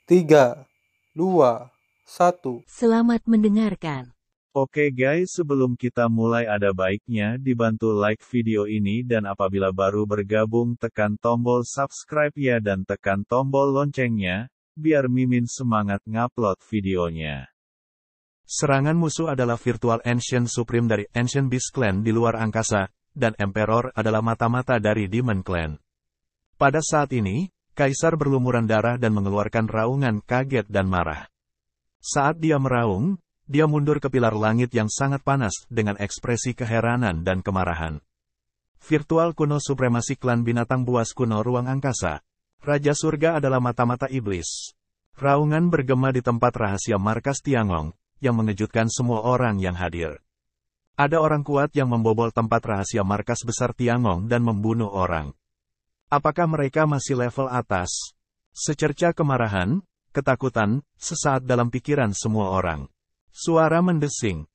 3, 2, 1. Selamat mendengarkan. Oke guys, sebelum kita mulai ada baiknya dibantu like video ini dan apabila baru bergabung tekan tombol subscribe ya dan tekan tombol loncengnya, biar Mimin semangat ngupload videonya. Serangan musuh adalah Virtual Ancient Supreme dari Ancient Beast Clan di luar angkasa, dan Emperor adalah mata-mata dari Demon Clan. Pada saat ini, Kaisar berlumuran darah dan mengeluarkan raungan kaget dan marah. Saat dia meraung, dia mundur ke pilar langit yang sangat panas dengan ekspresi keheranan dan kemarahan. Virtual kuno supremasi klan binatang buas kuno ruang angkasa. Raja surga adalah mata-mata iblis. Raungan bergema di tempat rahasia markas Tiangong, yang mengejutkan semua orang yang hadir. Ada orang kuat yang membobol tempat rahasia markas besar Tiangong dan membunuh orang. Apakah mereka masih level atas? Secerca kemarahan, ketakutan, sesaat dalam pikiran semua orang. Suara mendesing.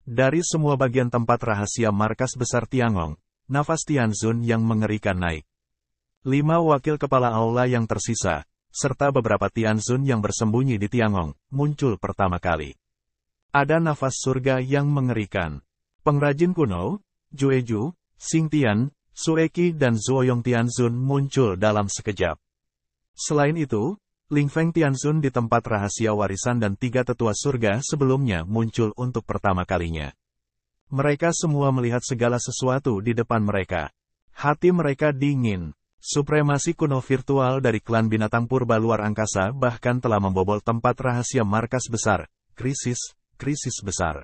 Dari semua bagian tempat rahasia markas besar Tiangong, nafas Tianzun yang mengerikan naik. 5 wakil kepala aula yang tersisa, serta beberapa Tianzun yang bersembunyi di Tiangong, muncul pertama kali. Ada nafas surga yang mengerikan. Pengrajin kuno, Jueju, Xingtian, Sueki dan Zuoyong Tianzun muncul dalam sekejap. Selain itu, Lingfeng Tianzun di tempat rahasia warisan dan 3 tetua surga sebelumnya muncul untuk pertama kalinya. Mereka semua melihat segala sesuatu di depan mereka. Hati mereka dingin. Supremasi kuno virtual dari klan binatang purba luar angkasa bahkan telah membobol tempat rahasia markas besar. Krisis besar.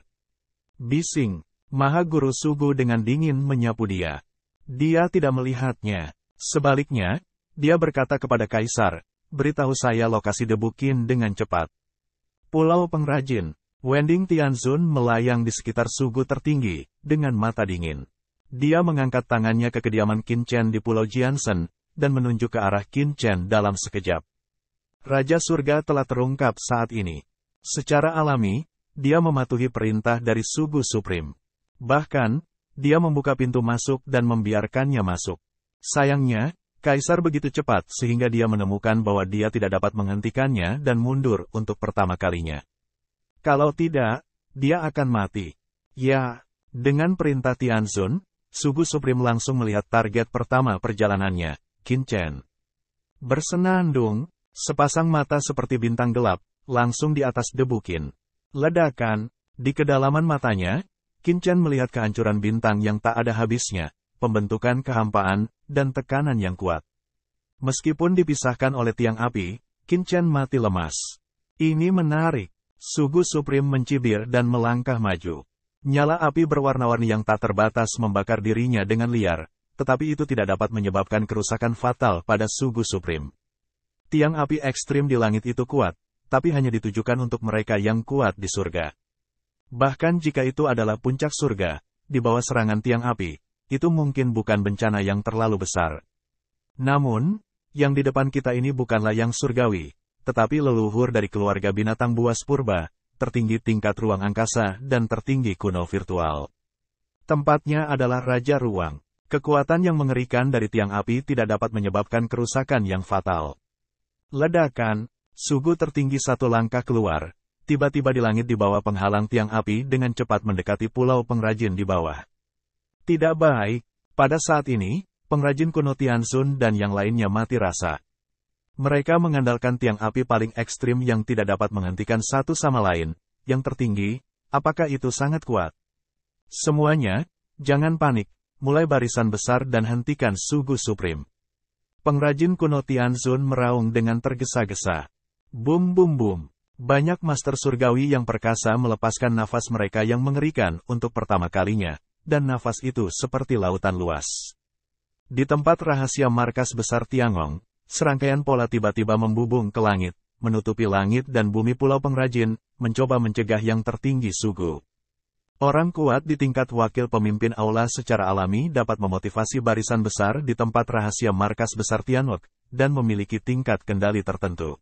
Bising. Maha Guru Sugu dengan dingin menyapu dia. Dia tidak melihatnya. Sebaliknya, dia berkata kepada Kaisar, beritahu saya lokasi debu Qin dengan cepat. Pulau Pengrajin. Wending Tianzun melayang di sekitar Sugu tertinggi, dengan mata dingin. Dia mengangkat tangannya ke kediaman Qin Chen di Pulau Jiansen, dan menunjuk ke arah Qin Chen dalam sekejap. Raja Surga telah terungkap saat ini. Secara alami, dia mematuhi perintah dari Sugu Supreme. Bahkan, dia membuka pintu masuk dan membiarkannya masuk. Sayangnya, Kaisar begitu cepat sehingga dia menemukan bahwa dia tidak dapat menghentikannya dan mundur untuk pertama kalinya. Kalau tidak, dia akan mati. Ya, dengan perintah Tianzun, Sugu Supreme langsung melihat target pertama perjalanannya, Qin Chen. Bersenandung, sepasang mata seperti bintang gelap, langsung di atas debu Qin. Ledakan, di kedalaman matanya, Qin Chen melihat kehancuran bintang yang tak ada habisnya, pembentukan kehampaan, dan tekanan yang kuat. Meskipun dipisahkan oleh tiang api, Qin Chen mati lemas. Ini menarik. Sugu Supreme mencibir dan melangkah maju. Nyala api berwarna-warni yang tak terbatas membakar dirinya dengan liar, tetapi itu tidak dapat menyebabkan kerusakan fatal pada Sugu Supreme. Tiang api ekstrim di langit itu kuat, tapi hanya ditujukan untuk mereka yang kuat di surga. Bahkan jika itu adalah puncak surga, di bawah serangan tiang api, itu mungkin bukan bencana yang terlalu besar. Namun, yang di depan kita ini bukanlah yang surgawi, tetapi leluhur dari keluarga binatang buas purba, tertinggi tingkat ruang angkasa dan tertinggi kuno virtual. Tempatnya adalah Raja Ruang. Kekuatan yang mengerikan dari tiang api tidak dapat menyebabkan kerusakan yang fatal. Ledakan, Sugu tertinggi satu langkah keluar. Tiba-tiba di langit di bawah penghalang tiang api dengan cepat mendekati Pulau Pengrajin di bawah. Tidak baik. Pada saat ini, pengrajin kuno Tianzun dan yang lainnya mati rasa. Mereka mengandalkan tiang api paling ekstrim yang tidak dapat menghentikan satu sama lain. Yang tertinggi, apakah itu sangat kuat? Semuanya, jangan panik. Mulai barisan besar dan hentikan Sugu Supreme. Pengrajin kuno Tianzun meraung dengan tergesa-gesa. Bum bum bum. Banyak master surgawi yang perkasa melepaskan nafas mereka yang mengerikan untuk pertama kalinya, dan nafas itu seperti lautan luas. Di tempat rahasia markas besar Tiangong, serangkaian pola tiba-tiba membubung ke langit, menutupi langit dan bumi Pulau Pengrajin, mencoba mencegah yang tertinggi Sugu. Orang kuat di tingkat wakil pemimpin aula secara alami dapat memotivasi barisan besar di tempat rahasia markas besar Tianwok, dan memiliki tingkat kendali tertentu.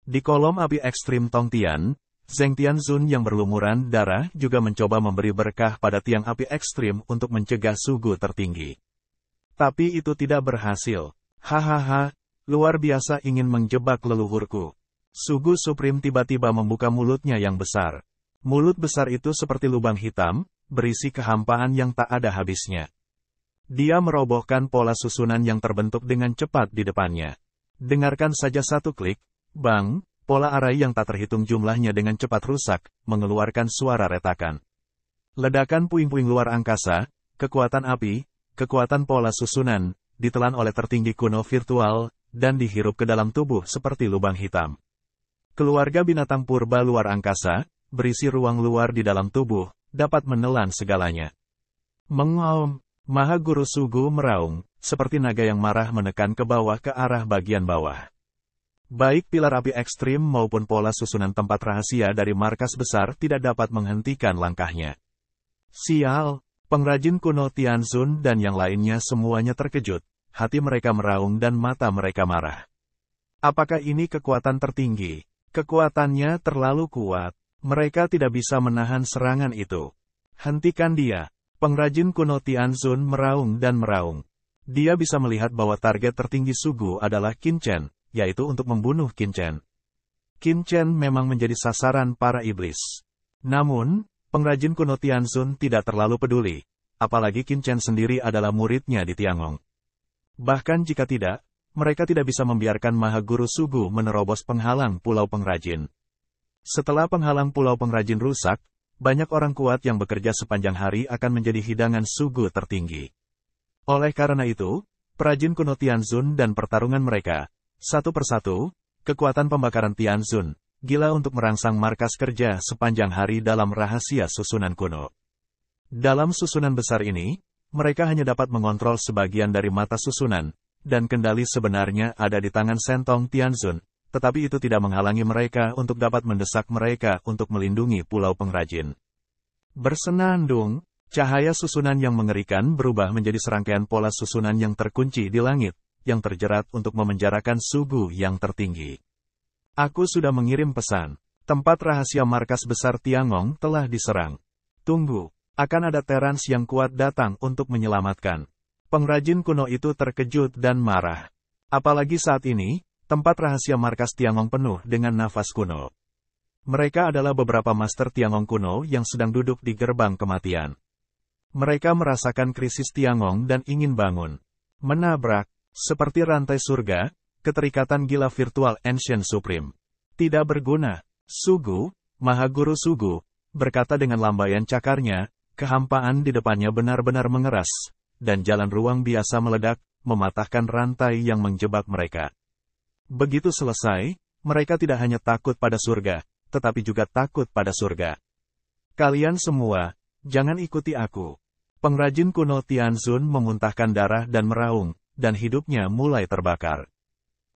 Di kolom api ekstrim Tongtian, Zheng Tianzun yang berlumuran darah juga mencoba memberi berkah pada tiang api ekstrim untuk mencegah Sugu tertinggi. Tapi itu tidak berhasil. Hahaha, Luar biasa ingin menjebak leluhurku. Sugu Supreme tiba-tiba membuka mulutnya yang besar. Mulut besar itu seperti lubang hitam, berisi kehampaan yang tak ada habisnya. Dia merobohkan pola susunan yang terbentuk dengan cepat di depannya. Dengarkan saja satu klik, bang, pola arai yang tak terhitung jumlahnya dengan cepat rusak, mengeluarkan suara retakan. Ledakan puing-puing luar angkasa, kekuatan api, kekuatan pola susunan, ditelan oleh tertinggi kuno virtual, dan dihirup ke dalam tubuh seperti lubang hitam. Keluarga binatang purba luar angkasa, berisi ruang luar di dalam tubuh, dapat menelan segalanya. Mengaum, Maha Guru Sugu meraung, seperti naga yang marah menekan ke bawah ke arah bagian bawah. Baik pilar api ekstrim maupun pola susunan tempat rahasia dari markas besar tidak dapat menghentikan langkahnya. Sial, pengrajin kuno Tianzun dan yang lainnya semuanya terkejut, hati mereka meraung dan mata mereka marah. Apakah ini kekuatan tertinggi? Kekuatannya terlalu kuat. Mereka tidak bisa menahan serangan itu. Hentikan dia. Pengrajin kuno Tianzun meraung dan meraung. Dia bisa melihat bahwa target tertinggi Sugu adalah Qin Chen, yaitu untuk membunuh Qin Chen. Qin Chen memang menjadi sasaran para iblis. Namun, pengrajin kuno Tianzun tidak terlalu peduli, apalagi Qin Chen sendiri adalah muridnya di Tiangong. Bahkan jika tidak, mereka tidak bisa membiarkan Maha Guru Sugu menerobos penghalang Pulau Pengrajin. Setelah penghalang Pulau Pengrajin rusak, banyak orang kuat yang bekerja sepanjang hari akan menjadi hidangan Sugu tertinggi. Oleh karena itu, perajin kuno Tianzun dan pertarungan mereka, satu persatu, kekuatan pembakaran Tianzun, gila untuk merangsang markas kerja sepanjang hari dalam rahasia susunan kuno. Dalam susunan besar ini, mereka hanya dapat mengontrol sebagian dari mata susunan, dan kendali sebenarnya ada di tangan Sentong Tianzun, tetapi itu tidak menghalangi mereka untuk dapat mendesak mereka untuk melindungi Pulau Pengrajin. Bersenandung, cahaya susunan yang mengerikan berubah menjadi serangkaian pola susunan yang terkunci di langit, yang terjerat untuk memenjarakan Sugu yang tertinggi. Aku sudah mengirim pesan. Tempat rahasia markas besar Tiangong telah diserang. Tunggu, akan ada Terans yang kuat datang untuk menyelamatkan. Pengrajin kuno itu terkejut dan marah. Apalagi saat ini, tempat rahasia markas Tiangong penuh dengan nafas kuno. Mereka adalah beberapa master Tiangong kuno yang sedang duduk di gerbang kematian. Mereka merasakan krisis Tiangong dan ingin bangun. Menabrak, seperti rantai surga, keterikatan gila virtual Ancient Supreme. Tidak berguna. Sugu, Maha Guru Sugu, berkata dengan lambaian cakarnya, kehampaan di depannya benar-benar mengeras, dan jalan ruang biasa meledak, mematahkan rantai yang menjebak mereka. Begitu selesai, mereka tidak hanya takut pada surga, tetapi juga takut pada surga. Kalian semua, jangan ikuti aku. Pengrajin kuno Tianzun memuntahkan darah dan meraung, dan hidupnya mulai terbakar.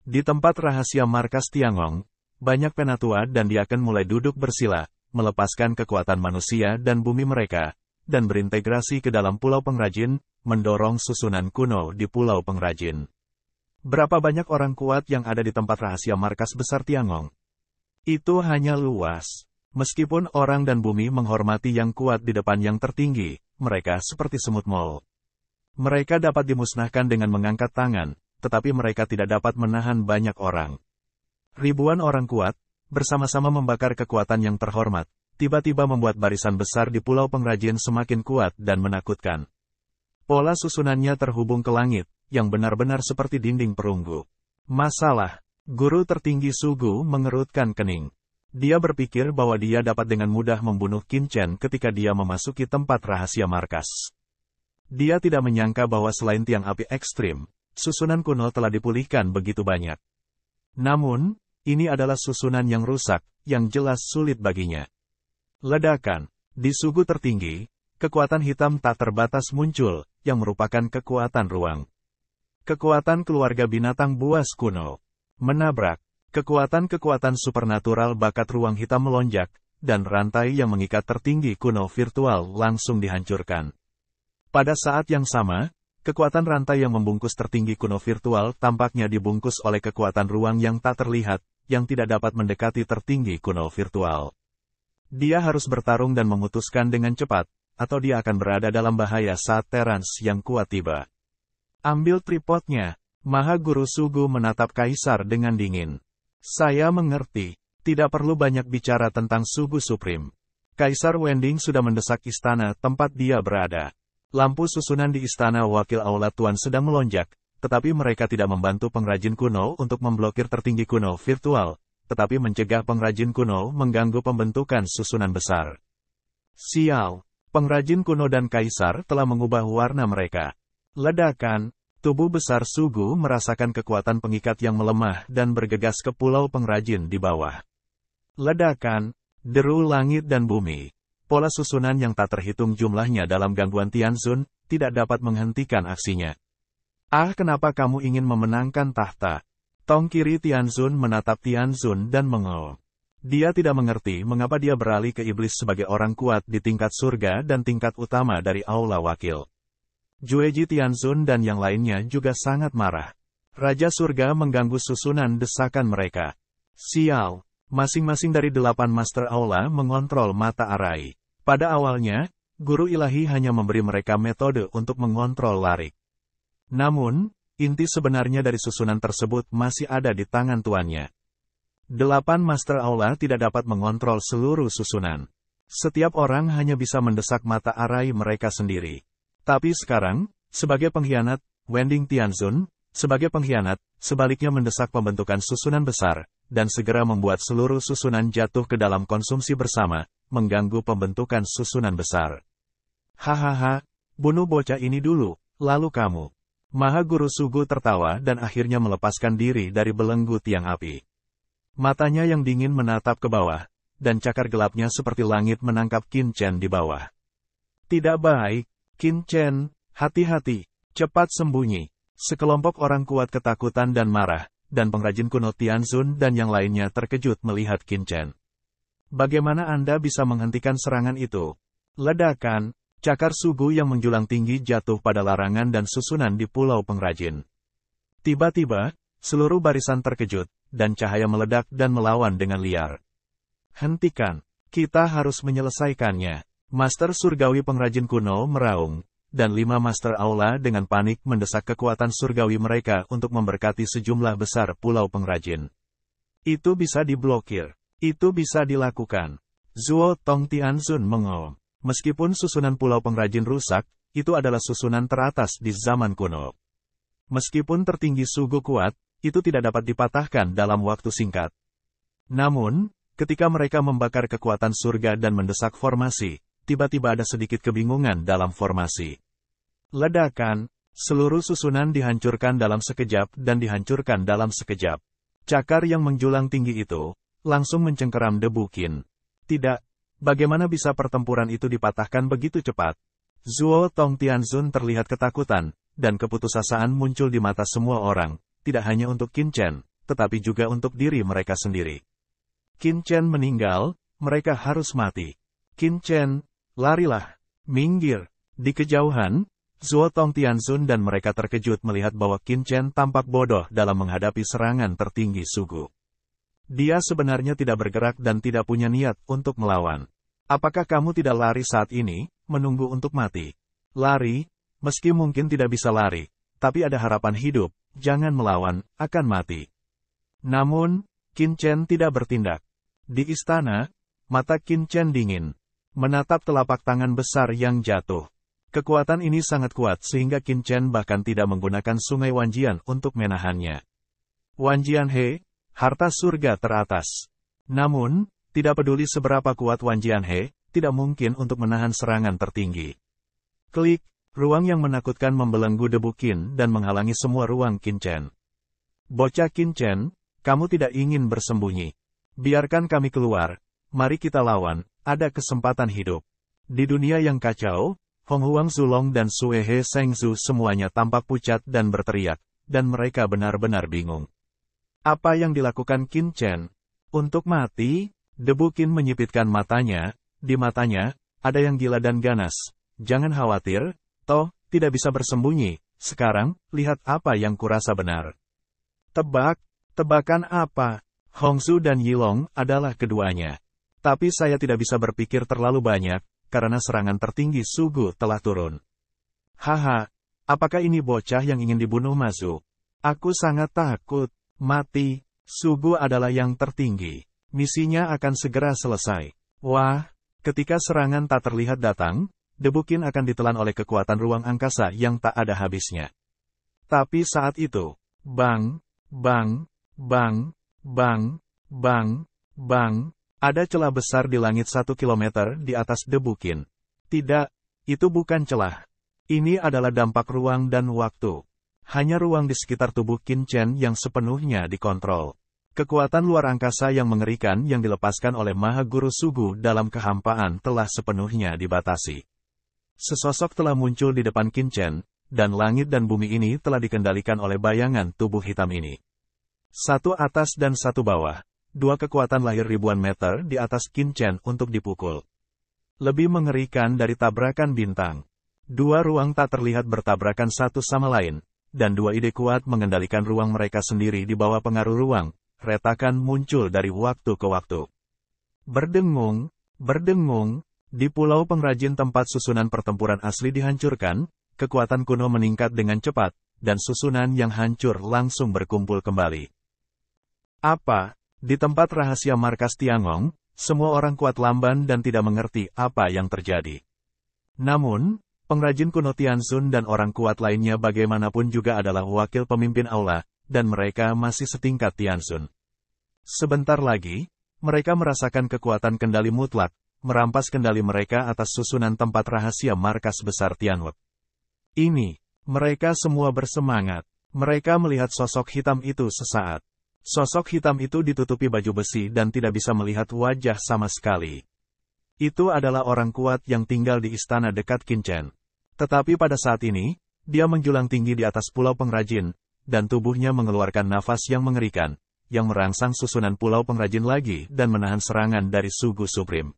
Di tempat rahasia markas Tiangong, banyak penatua dan diaken mulai duduk bersila, melepaskan kekuatan manusia dan bumi mereka, dan berintegrasi ke dalam Pulau Pengrajin, mendorong susunan kuno di Pulau Pengrajin. Berapa banyak orang kuat yang ada di tempat rahasia markas besar Tiangong? Itu hanya luas. Meskipun orang dan bumi menghormati yang kuat di depan yang tertinggi, mereka seperti semut mol. Mereka dapat dimusnahkan dengan mengangkat tangan, tetapi mereka tidak dapat menahan banyak orang. Ribuan orang kuat, bersama-sama membakar kekuatan yang terhormat, tiba-tiba membuat barisan besar di Pulau Pengrajin semakin kuat dan menakutkan. Pola susunannya terhubung ke langit, yang benar-benar seperti dinding perunggu. Masalah, guru tertinggi Sugu mengerutkan kening. Dia berpikir bahwa dia dapat dengan mudah membunuh Qin Chen ketika dia memasuki tempat rahasia markas. Dia tidak menyangka bahwa selain tiang api ekstrim, susunan kuno telah dipulihkan begitu banyak. Namun, ini adalah susunan yang rusak, yang jelas sulit baginya. Ledakan, di Sugu tertinggi, kekuatan hitam tak terbatas muncul, yang merupakan kekuatan ruang. Kekuatan keluarga binatang buas kuno. Menabrak. Kekuatan-kekuatan supernatural bakat ruang hitam melonjak, dan rantai yang mengikat tertinggi kuno virtual langsung dihancurkan. Pada saat yang sama, kekuatan rantai yang membungkus tertinggi kuno virtual tampaknya dibungkus oleh kekuatan ruang yang tak terlihat, yang tidak dapat mendekati tertinggi kuno virtual. Dia harus bertarung dan memutuskan dengan cepat, atau dia akan berada dalam bahaya saat Terans yang kuat tiba. Ambil tripodnya. Maha Guru Sugu menatap Kaisar dengan dingin. Saya mengerti. Tidak perlu banyak bicara tentang Sugu Supreme. Kaisar Wending sudah mendesak istana tempat dia berada. Lampu susunan di istana wakil Aula Tuan sedang melonjak, tetapi mereka tidak membantu pengrajin kuno untuk memblokir tertinggi kuno virtual, tetapi mencegah pengrajin kuno mengganggu pembentukan susunan besar. Sial, pengrajin kuno dan Kaisar telah mengubah warna mereka. Ledakan, tubuh besar Sugu merasakan kekuatan pengikat yang melemah dan bergegas ke pulau pengrajin di bawah. Ledakan, deru langit dan bumi. Pola susunan yang tak terhitung jumlahnya dalam gangguan Tianzun tidak dapat menghentikan aksinya. Ah, kenapa kamu ingin memenangkan tahta? Tong kiri Tianzun menatap Tianzun dan mengol. Dia tidak mengerti mengapa dia beralih ke iblis sebagai orang kuat di tingkat surga dan tingkat utama dari Aula Wakil. Jueji Tianzun dan yang lainnya juga sangat marah. Raja surga mengganggu susunan desakan mereka. Sial. Masing-masing dari 8 Master Aula mengontrol mata arai. Pada awalnya, Guru Ilahi hanya memberi mereka metode untuk mengontrol Larik. Namun, inti sebenarnya dari susunan tersebut masih ada di tangan tuannya. 8 Master Aula tidak dapat mengontrol seluruh susunan. Setiap orang hanya bisa mendesak mata arai mereka sendiri. Tapi sekarang, sebagai pengkhianat, Wending Tianzun, sebagai pengkhianat, sebaliknya mendesak pembentukan susunan besar, dan segera membuat seluruh susunan jatuh ke dalam konsumsi bersama, mengganggu pembentukan susunan besar. Hahaha, bunuh bocah ini dulu, lalu kamu. Maha Guru Sugu tertawa dan akhirnya melepaskan diri dari belenggu tiang api. Matanya yang dingin menatap ke bawah, dan cakar gelapnya seperti langit menangkap Qin Chen di bawah. Tidak baik, Qin Chen, hati-hati, cepat sembunyi. Sekelompok orang kuat ketakutan dan marah, dan pengrajin kuno Tianzun dan yang lainnya terkejut melihat Qin Chen. Bagaimana Anda bisa menghentikan serangan itu? Ledakan, cakar Sugu yang menjulang tinggi jatuh pada larangan dan susunan di pulau pengrajin. Tiba-tiba, seluruh barisan terkejut, dan cahaya meledak dan melawan dengan liar. Hentikan, kita harus menyelesaikannya. Master Surgawi pengrajin kuno meraung, dan 5 Master Aula dengan panik mendesak kekuatan surgawi mereka untuk memberkati sejumlah besar pulau pengrajin. Itu bisa diblokir. Itu bisa dilakukan. Zuo Tong Tianzun mengol. Meskipun susunan pulau pengrajin rusak, itu adalah susunan teratas di zaman kuno. Meskipun tertinggi Sugu kuat, itu tidak dapat dipatahkan dalam waktu singkat. Namun, ketika mereka membakar kekuatan surga dan mendesak formasi, tiba-tiba ada sedikit kebingungan dalam formasi. Ledakan, seluruh susunan dihancurkan dalam sekejap dan dihancurkan dalam sekejap. Cakar yang menjulang tinggi itu, langsung mencengkeram debu Qin. Tidak, bagaimana bisa pertempuran itu dipatahkan begitu cepat? Zuo Tong Tianzun terlihat ketakutan, dan keputusasaan muncul di mata semua orang, tidak hanya untuk Qin Chen, tetapi juga untuk diri mereka sendiri. Qin Chen meninggal, mereka harus mati. Qin Chen, larilah, minggir. Di kejauhan, Zuo Tong Tianzun dan mereka terkejut melihat bahwa Qin Chen tampak bodoh dalam menghadapi serangan tertinggi Sugu. Dia sebenarnya tidak bergerak dan tidak punya niat untuk melawan. Apakah kamu tidak lari saat ini, menunggu untuk mati? Lari, meski mungkin tidak bisa lari, tapi ada harapan hidup, jangan melawan, akan mati. Namun, Qin Chen tidak bertindak. Di istana, mata Qin Chen dingin, menatap telapak tangan besar yang jatuh. Kekuatan ini sangat kuat sehingga Qin Chen bahkan tidak menggunakan sungai Wanjian untuk menahannya. Wanjian He, harta surga teratas. Namun, tidak peduli seberapa kuat Wanjian He, tidak mungkin untuk menahan serangan tertinggi. Klik, ruang yang menakutkan membelenggu debu Qin dan menghalangi semua ruang Qin Chen. Bocah Qin Chen, kamu tidak ingin bersembunyi. Biarkan kami keluar, mari kita lawan, ada kesempatan hidup. Di dunia yang kacau, Hong Huang Zulong dan Sue He Sengzu semuanya tampak pucat dan berteriak, dan mereka benar-benar bingung. Apa yang dilakukan Qin Chen? Untuk mati, debu Qin menyipitkan matanya, di matanya, ada yang gila dan ganas. Jangan khawatir, toh, tidak bisa bersembunyi, sekarang, lihat apa yang kurasa benar. Tebak, tebakan apa? Hongzu dan Yilong adalah keduanya. Tapi saya tidak bisa berpikir terlalu banyak, karena serangan tertinggi Sugu telah turun. Haha, apakah ini bocah yang ingin dibunuh Mazu? Aku sangat takut. Mati. Sugu adalah yang tertinggi. Misinya akan segera selesai. Wah, ketika serangan tak terlihat datang, Debukin akan ditelan oleh kekuatan ruang angkasa yang tak ada habisnya. Tapi saat itu, bang, bang, bang, bang, bang, bang, ada celah besar di langit 1 kilometer di atas Debukin. Tidak, itu bukan celah. Ini adalah dampak ruang dan waktu. Hanya ruang di sekitar tubuh Qin Chen yang sepenuhnya dikontrol. Kekuatan luar angkasa yang mengerikan yang dilepaskan oleh Maha Guru Sugu dalam kehampaan telah sepenuhnya dibatasi. Sesosok telah muncul di depan Qin Chen, dan langit dan bumi ini telah dikendalikan oleh bayangan tubuh hitam ini. Satu atas dan satu bawah, dua kekuatan lahir ribuan meter di atas Qin Chen untuk dipukul. Lebih mengerikan dari tabrakan bintang. Dua ruang tak terlihat bertabrakan satu sama lain, dan dua ide kuat mengendalikan ruang mereka sendiri di bawah pengaruh ruang. Retakan muncul dari waktu ke waktu. Berdengung, berdengung, di Pulau Pengrajin tempat susunan pertempuran asli dihancurkan, kekuatan kuno meningkat dengan cepat, dan susunan yang hancur langsung berkumpul kembali. Apa? Di tempat rahasia markas Tiangong, semua orang kuat lamban dan tidak mengerti apa yang terjadi. Namun, pengrajin kuno Tianzun dan orang kuat lainnya bagaimanapun juga adalah wakil pemimpin aula, dan mereka masih setingkat Tianzun. Sebentar lagi, mereka merasakan kekuatan kendali mutlak, merampas kendali mereka atas susunan tempat rahasia markas besar Tianwek. Ini, mereka semua bersemangat. Mereka melihat sosok hitam itu sesaat. Sosok hitam itu ditutupi baju besi dan tidak bisa melihat wajah sama sekali. Itu adalah orang kuat yang tinggal di istana dekat Qin Chen. Tetapi pada saat ini, dia menjulang tinggi di atas pulau pengrajin, dan tubuhnya mengeluarkan nafas yang mengerikan, yang merangsang susunan pulau pengrajin lagi dan menahan serangan dari Sugu Supreme.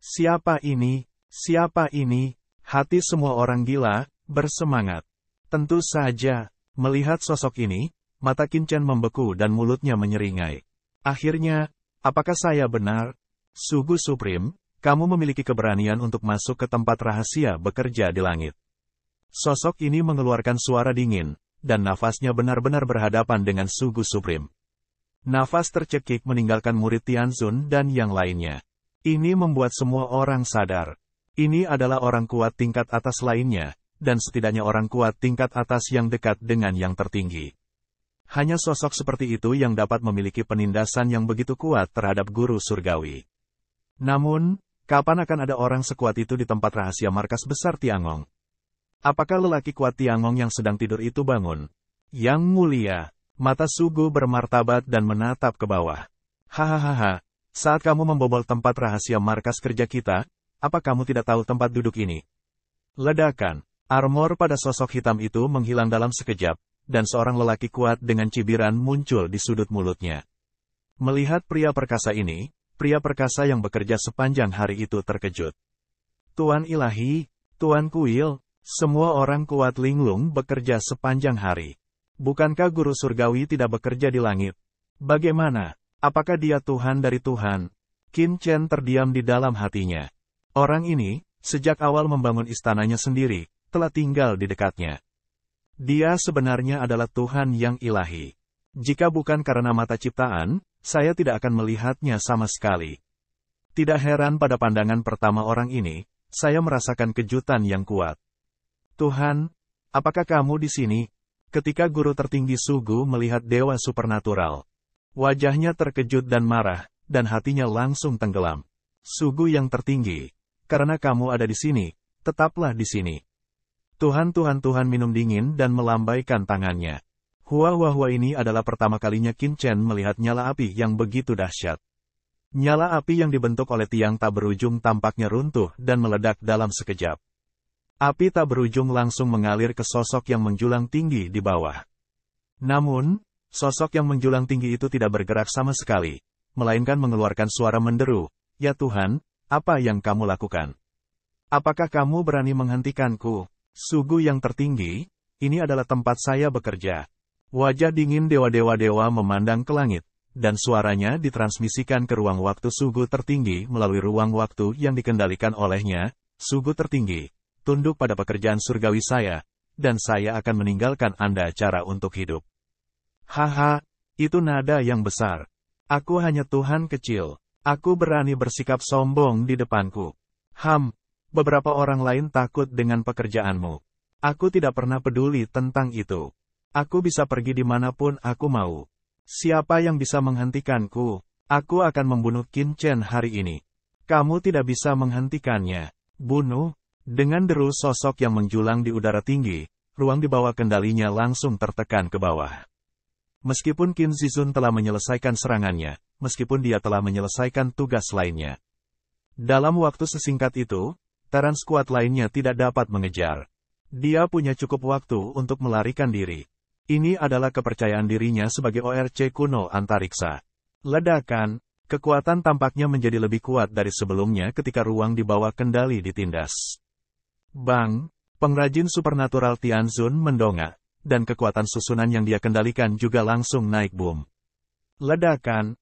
Siapa ini? Siapa ini? Hati semua orang gila bersemangat. Tentu saja, melihat sosok ini, mata Qin Chen membeku dan mulutnya menyeringai. Akhirnya, apakah saya benar? Sugu Supreme, kamu memiliki keberanian untuk masuk ke tempat rahasia bekerja di langit. Sosok ini mengeluarkan suara dingin, dan nafasnya benar-benar berhadapan dengan Sugu Supreme. Nafas tercekik meninggalkan murid Tianzun dan yang lainnya. Ini membuat semua orang sadar. Ini adalah orang kuat tingkat atas lainnya, dan setidaknya orang kuat tingkat atas yang dekat dengan yang tertinggi. Hanya sosok seperti itu yang dapat memiliki penindasan yang begitu kuat terhadap guru surgawi. Namun, kapan akan ada orang sekuat itu di tempat rahasia markas besar Tiangong? Apakah lelaki kuat Tiangong yang sedang tidur itu bangun? Yang mulia, mata Sugu bermartabat dan menatap ke bawah. Hahaha. Saat kamu membobol tempat rahasia markas kerja kita, apa kamu tidak tahu tempat duduk ini? Ledakan. Armor pada sosok hitam itu menghilang dalam sekejap, dan seorang lelaki kuat dengan cibiran muncul di sudut mulutnya. Melihat pria perkasa ini, pria perkasa yang bekerja sepanjang hari itu terkejut. Tuan Ilahi, Tuan Kuil, semua orang kuat linglung bekerja sepanjang hari. Bukankah guru surgawi tidak bekerja di langit? Bagaimana? Apakah dia Tuhan dari Tuhan? Qin Chen terdiam di dalam hatinya. Orang ini, sejak awal membangun istananya sendiri, telah tinggal di dekatnya. Dia sebenarnya adalah Tuhan yang ilahi. Jika bukan karena mata ciptaan, saya tidak akan melihatnya sama sekali. Tidak heran pada pandangan pertama orang ini, saya merasakan kejutan yang kuat. Tuhan, apakah kamu di sini? Ketika guru tertinggi Sugu melihat dewa supernatural, wajahnya terkejut dan marah, dan hatinya langsung tenggelam. Sugu yang tertinggi, karena kamu ada di sini, tetaplah di sini. Tuhan minum dingin dan melambaikan tangannya. Hua ini adalah pertama kalinya Qin Chen melihat nyala api yang begitu dahsyat. Nyala api yang dibentuk oleh tiang tak berujung tampaknya runtuh dan meledak dalam sekejap. Api tak berujung langsung mengalir ke sosok yang menjulang tinggi di bawah. Namun, sosok yang menjulang tinggi itu tidak bergerak sama sekali, melainkan mengeluarkan suara menderu, "Ya Tuhan, apa yang kamu lakukan? Apakah kamu berani menghentikanku?" Sugu yang tertinggi, ini adalah tempat saya bekerja. Wajah dingin dewa-dewa memandang ke langit, dan suaranya ditransmisikan ke ruang waktu Sugu tertinggi melalui ruang waktu yang dikendalikan olehnya. Sugu tertinggi, tunduk pada pekerjaan surgawi saya, dan saya akan meninggalkan Anda cara untuk hidup. Haha, itu nada yang besar. Aku hanya Tuhan kecil. Aku berani bersikap sombong di depanku. Beberapa orang lain takut dengan pekerjaanmu. Aku tidak pernah peduli tentang itu. Aku bisa pergi dimanapun aku mau. Siapa yang bisa menghentikanku? Aku akan membunuh Qin Chen hari ini. Kamu tidak bisa menghentikannya. Bunuh. Dengan deru sosok yang menjulang di udara tinggi, ruang di bawah kendalinya langsung tertekan ke bawah. Meskipun Qin Zizun telah menyelesaikan serangannya, meskipun dia telah menyelesaikan tugas lainnya. Dalam waktu sesingkat itu, Terran skuad lainnya tidak dapat mengejar. Dia punya cukup waktu untuk melarikan diri. Ini adalah kepercayaan dirinya sebagai ORC kuno antariksa. Ledakan, kekuatan tampaknya menjadi lebih kuat dari sebelumnya ketika ruang di bawah kendali ditindas. Bang, pengrajin supernatural Tianzun mendongak, dan kekuatan susunan yang dia kendalikan juga langsung naik boom. Ledakan,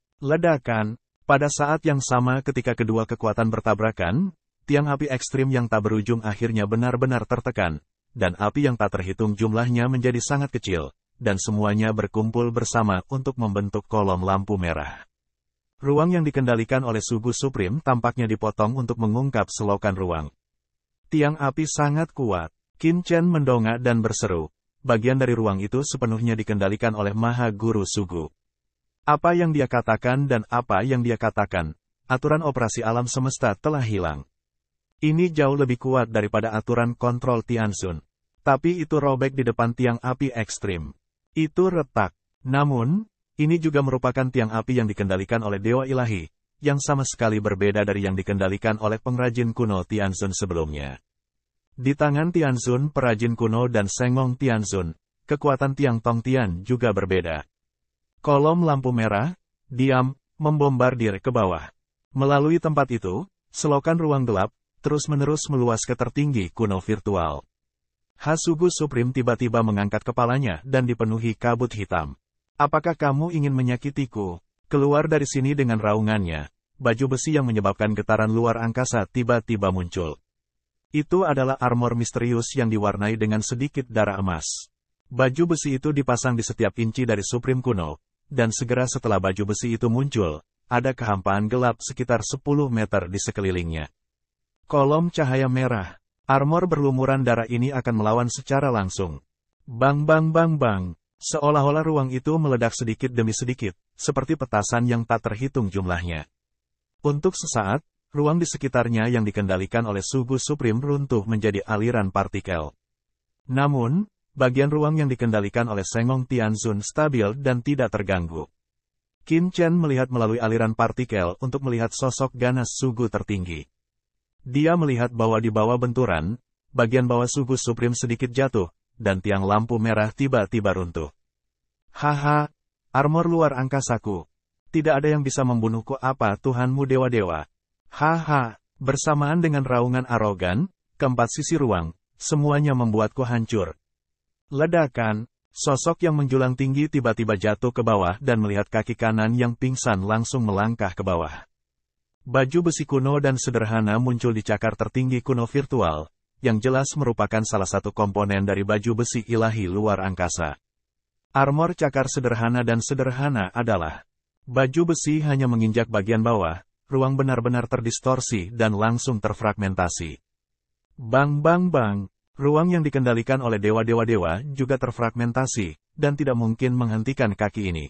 pada saat yang sama ketika kedua kekuatan bertabrakan, tiang api ekstrim yang tak berujung akhirnya benar-benar tertekan, dan api yang tak terhitung jumlahnya menjadi sangat kecil, dan semuanya berkumpul bersama untuk membentuk kolom lampu merah. Ruang yang dikendalikan oleh Sugu Supreme tampaknya dipotong untuk mengungkap selokan ruang. Tiang api sangat kuat. Qin Chen mendongak dan berseru. Bagian dari ruang itu sepenuhnya dikendalikan oleh Maha Guru Sugu. Apa yang dia katakan dan apa yang dia katakan, aturan operasi alam semesta telah hilang. Ini jauh lebih kuat daripada aturan kontrol Tianzun. Tapi itu robek di depan tiang api ekstrim. Itu retak. Namun, ini juga merupakan tiang api yang dikendalikan oleh Dewa Ilahi, yang sama sekali berbeda dari yang dikendalikan oleh pengrajin kuno Tianzun sebelumnya. Di tangan Tianzun perajin kuno dan Sengong Tianzun, kekuatan Tiang Tong Tian juga berbeda. Kolom lampu merah, diam, membombardir ke bawah. Melalui tempat itu, selokan ruang gelap, terus-menerus meluas ke tertinggi kuno virtual. Hasugu Supreme tiba-tiba mengangkat kepalanya dan dipenuhi kabut hitam. Apakah kamu ingin menyakitiku? Keluar dari sini dengan raungannya. Baju besi yang menyebabkan getaran luar angkasa tiba-tiba muncul. Itu adalah armor misterius yang diwarnai dengan sedikit darah emas. Baju besi itu dipasang di setiap inci dari Supreme kuno, dan segera setelah baju besi itu muncul, ada kehampaan gelap sekitar 10 meter di sekelilingnya. Kolom cahaya merah. Armor berlumuran darah ini akan melawan secara langsung. Bang bang bang bang. Seolah-olah ruang itu meledak sedikit demi sedikit, seperti petasan yang tak terhitung jumlahnya. Untuk sesaat, ruang di sekitarnya yang dikendalikan oleh Sugu Supreme runtuh menjadi aliran partikel. Namun, bagian ruang yang dikendalikan oleh Sengong Tianzun stabil dan tidak terganggu. Qin Chen melihat melalui aliran partikel untuk melihat sosok ganas Sugu tertinggi. Dia melihat bahwa di bawah benturan, bagian bawah Sugu Supreme sedikit jatuh, dan tiang lampu merah tiba-tiba runtuh. Haha, armor luar angkasaku. Tidak ada yang bisa membunuhku apa Tuhanmu dewa-dewa. Haha, bersamaan dengan raungan arogan, keempat sisi ruang, semuanya membuatku hancur. Ledakan, sosok yang menjulang tinggi tiba-tiba jatuh ke bawah dan melihat kaki kanan yang pingsan langsung melangkah ke bawah. Baju besi kuno dan sederhana muncul di cakar tertinggi kuno virtual, yang jelas merupakan salah satu komponen dari baju besi ilahi luar angkasa. Armor cakar sederhana dan sederhana adalah baju besi hanya menginjak bagian bawah, ruang benar-benar terdistorsi dan langsung terfragmentasi. Bang bang bang, ruang yang dikendalikan oleh dewa-dewa juga terfragmentasi, dan tidak mungkin menghentikan kaki ini.